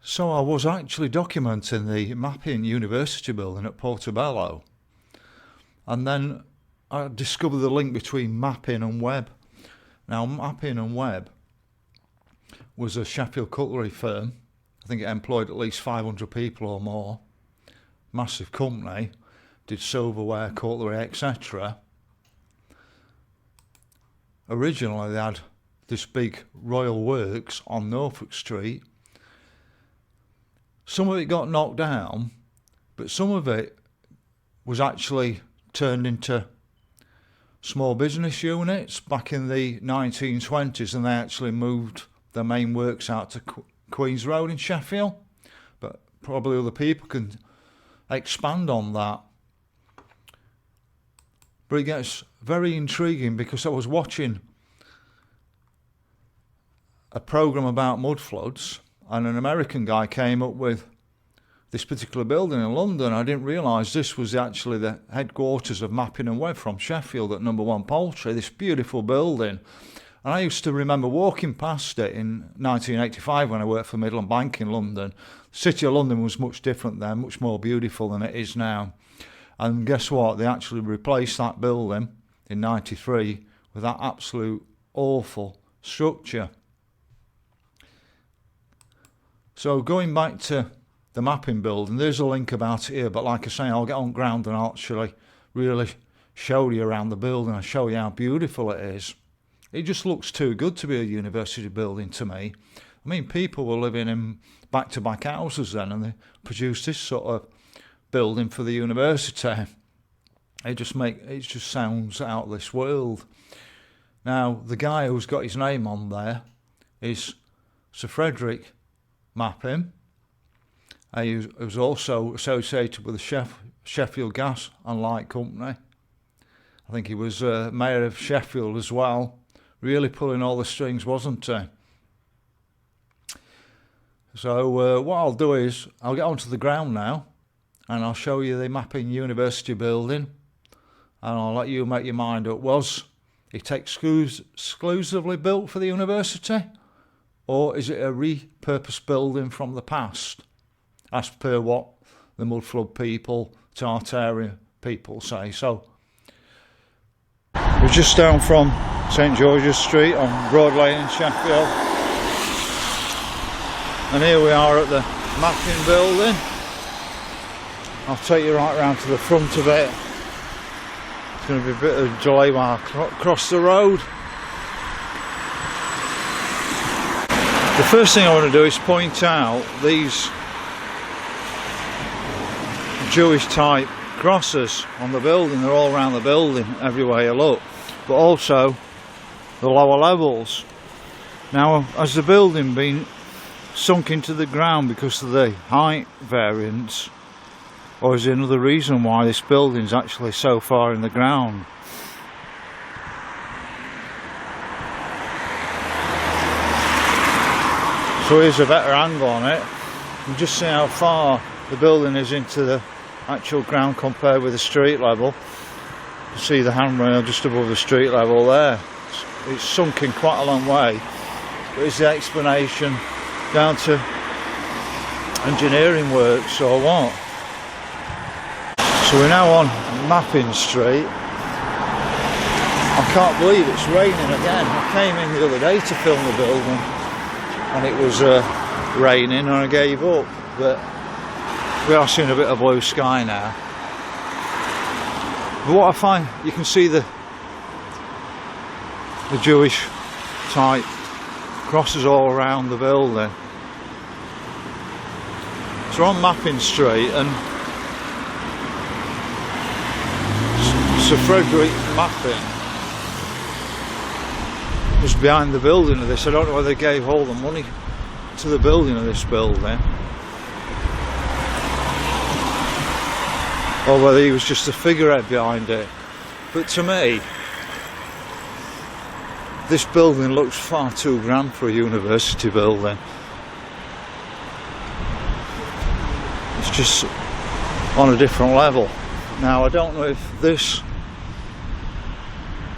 So I was actually documenting the Mappin University building at Portobello, and then I discovered the link between Mappin and Webb. Now, Mappin and Webb was a Sheffield cutlery firm. I think it employed at least 500 people or more. Massive company, did silverware, cutlery, etc. Originally they had this big Royal Works on Norfolk Street. Some of it got knocked down, but some of it was actually turned into small business units back in the 1920s, and they actually moved their main works out to Queen's Road in Sheffield. But probably other people can expand on that. But it gets very intriguing because I was watching a programme about mud floods, and an American guy came up with this particular building in London. I didn't realise this was actually the headquarters of Mappin and Webb from Sheffield at number 1 Poultry, this beautiful building. And I used to remember walking past it in 1985 when I worked for Midland Bank in London. The City of London was much different then, much more beautiful than it is now. And guess what? They actually replaced that building in 93 with that absolute awful structure. So going back to the Mappin building, there's a link about it here, but like I say, I'll get on ground and I'll actually really show you around the building and show you how beautiful it is. It just looks too good to be a university building to me. I mean, people were living in back-to-back houses then, and they produced this sort of building for the university. It just sounds out of this world. Now, the guy who's got his name on there is Sir Frederick Mappin. He was also associated with the Sheffield Gas and Light Company. I think he was mayor of Sheffield as well. Really pulling all the strings, wasn't he? So what I'll do is I'll get onto the ground now, and I'll show you the Mappin University building, and I'll let you make your mind up. Was it exclusively built for the university, or is it a repurposed building from the past, as per what the Mudflood people, Tartarian people say? So we're just down from St George's Street on Broad Lane in Sheffield, and here we are at the Mappin building. I'll take you right round to the front of it. It's going to be a bit of a delay while I cross the road. The first thing I want to do is point out these Jewish type crosses on the building. They're all around the building everywhere you look, but also the lower levels. Now, has the building been sunk into the ground because of the height variance, or is there another reason why this building is actually so far in the ground? So here's a better angle on it. You can just see how far the building is into the actual ground compared with the street level. You can see the handrail just above the street level there. It's sunk in quite a long way. But is the explanation down to engineering works or what? So we're now on Mappin Street. I can't believe it's raining again. I came in the other day to film the building, and it was raining, and I gave up, but we are seeing a bit of blue sky now. But what I find, you can see the Jewish type crosses all around the building. So we're on Mappin Street, and Sir Frederick Mappin was behind the building of this. I don't know whether they gave all the money to the building of this building, or whether he was just a figurehead behind it. But to me, this building looks far too grand for a university building. It's just on a different level. Now, I don't know if this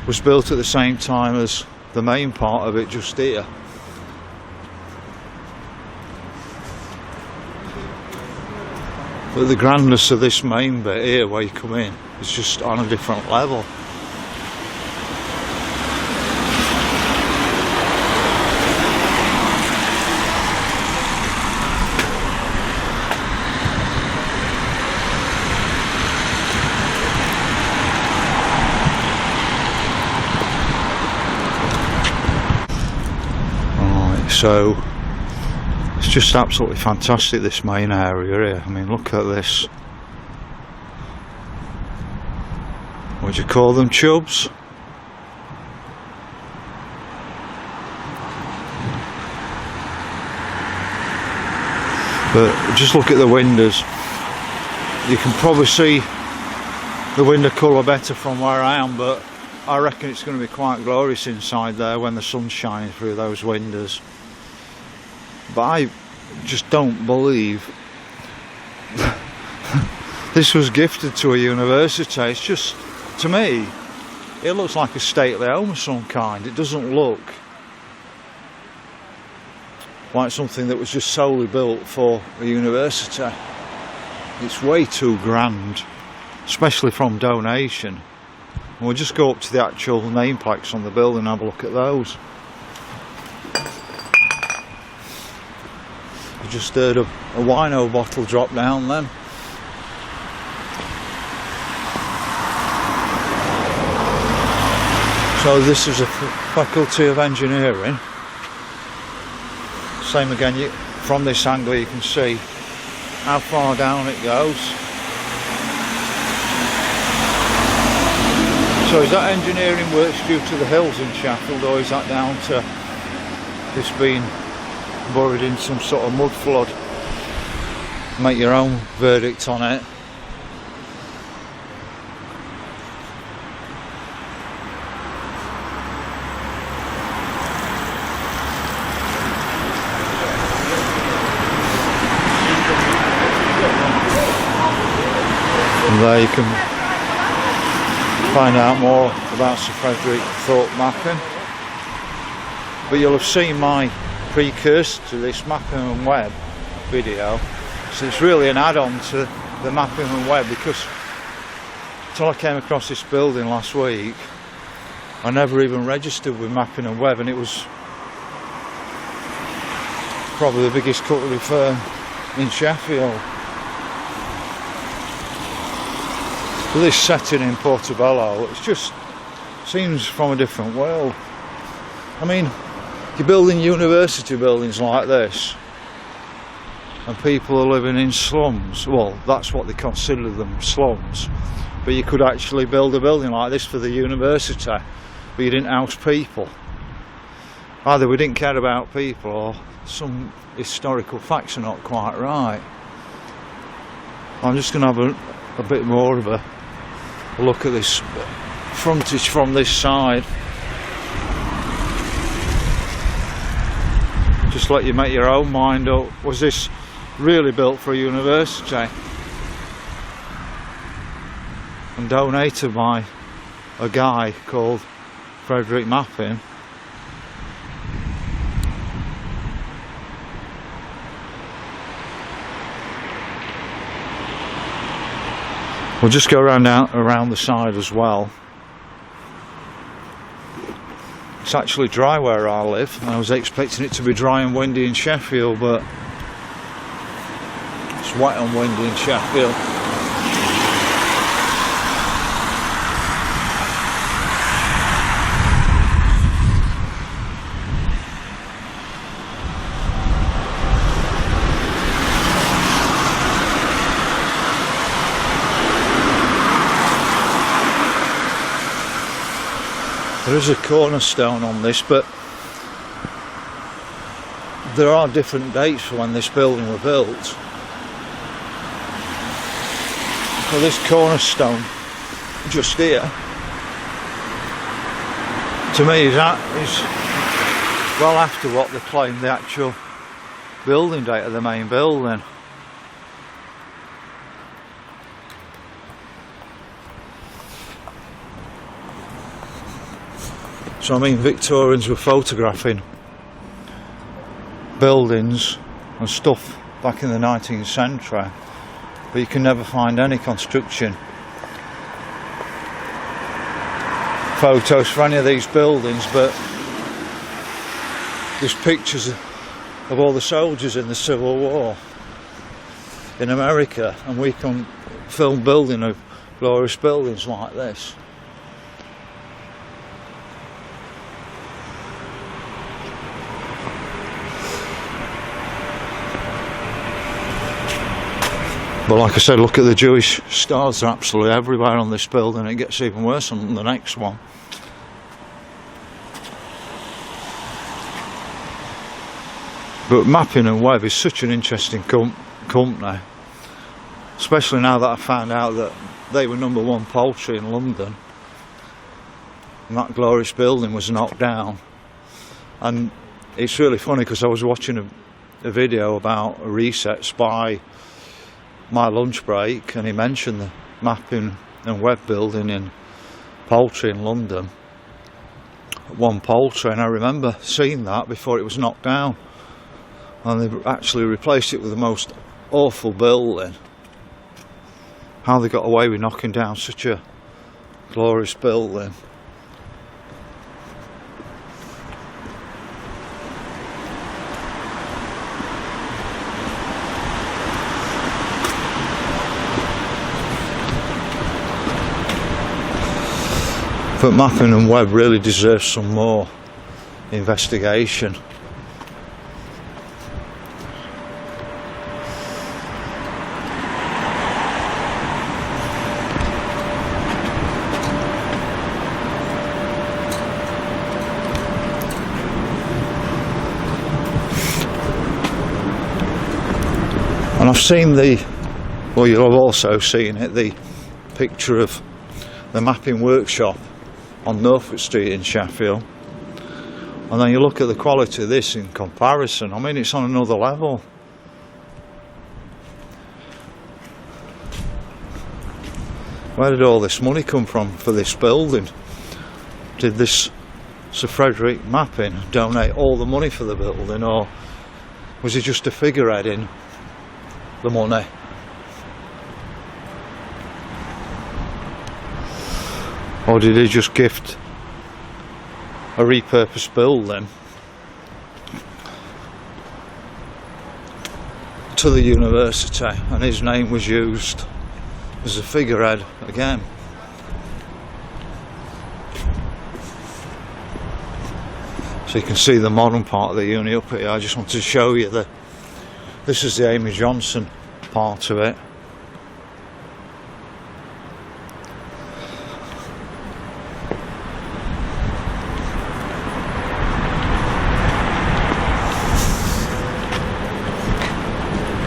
was built at the same time as the main part of it just here. But the grandness of this main bit here where you come in is just on a different level. So it's just absolutely fantastic, this main area here. I mean, look at this. What do you call them, chubs? But just look at the windows. You can probably see the window colour better from where I am, but I reckon it's going to be quite glorious inside there when the sun's shining through those windows. But I just don't believe this was gifted to a university. It's just, to me, it looks like a stately home of some kind. It doesn't look like something that was just solely built for a university. It's way too grand, especially from donation. And we'll just go up to the actual nameplates on the building and have a look at those. I just heard a wino bottle drop down then. So this is a Faculty of Engineering. Same again, from this angle you can see how far down it goes. So is that engineering works due to the hills in Sheffield, or is that down to this being buried in some sort of mud flood? Make your own verdict on it. And there you can find out more about Sir Frederick Thorpe Mappin. But you'll have seen my precursor to this Mappin and Webb video, so it's really an add-on to the Mappin and Webb, because until I came across this building last week I never even registered with Mappin and Webb, and it was probably the biggest cutlery firm in Sheffield. But this setting in Portobello, it just seems from a different world. I mean, you're building university buildings like this and people are living in slums. Well, that's what they consider them, slums. But you could actually build a building like this for the university, but you didn't house people. Either we didn't care about people, or some historical facts are not quite right. I'm just going to have a bit more of a look at this frontage from this side. Just let you make your own mind up. Was this really built for a university and donated by a guy called Frederick Mappin? We'll just go around the side as well. It's actually dry where I live. I was expecting it to be dry and windy in Sheffield, but it's wet and windy in Sheffield. There is a cornerstone on this, but there are different dates for when this building was built. So this cornerstone just here, to me, is well after what they claim the actual building date of the main building. So I mean, Victorians were photographing buildings and stuff back in the 19th century, but you can never find any construction photos for any of these buildings. But there's pictures of all the soldiers in the Civil War in America, and we can film building of glorious buildings like this. But like I said, look at the Jewish stars, they're absolutely everywhere on this building. It gets even worse on the next one. But Mappin and Webb is such an interesting company, especially now that I found out that they were #1 poultry in London, and that glorious building was knocked down. And it's really funny because I was watching a video about resets by my lunch break, and he mentioned the Mappin and Webb building in poultry in London, one poultry, and I remember seeing that before it was knocked down, and they actually replaced it with the most awful building. How they got away with knocking down such a glorious building. But Mappin and Webb really deserves some more investigation. And I've seen well, you'll have also seen it, the picture of the mapping workshop on Norfolk Street in Sheffield, and then you look at the quality of this in comparison. I mean, it's on another level. Where did all this money come from for this building? Did this Sir Frederick Mappin donate all the money for the building, or was he just a figurehead in the money? Or did he just gift a repurposed building to the university, and his name was used as a figurehead again? So you can see the modern part of the uni up here. I just wanted to show you that this is the Amy Johnson part of it.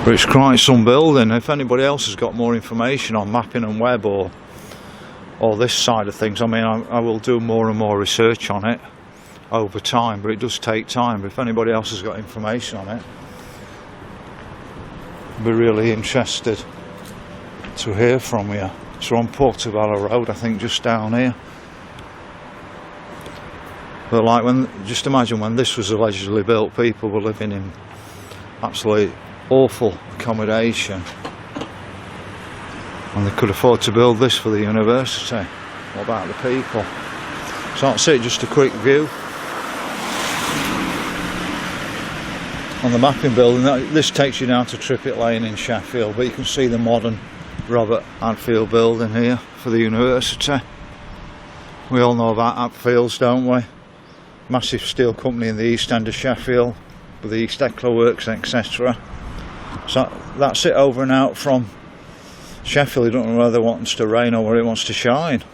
But it's quite some building. If anybody else has got more information on Mappin and Webb or this side of things, I mean, I will do more and more research on it over time, but it does take time. But if anybody else has got information on it, I'd be really interested to hear from you. So on Portobello Road, I think, just down here. But like, just imagine when this was allegedly built, people were living in absolutely awful accommodation, and they could afford to build this for the university. What about the people? So that's it, just a quick view on the Mappin building. This takes you down to Trippett Lane in Sheffield, but you can see the modern Robert Hadfield building here for the university. We all know about Hadfields, don't we? Massive steel company in the east end of Sheffield with the East Eckler Works, etc. So that's it, over and out from Sheffield. You don't know whether it wants to rain or whether it wants to shine.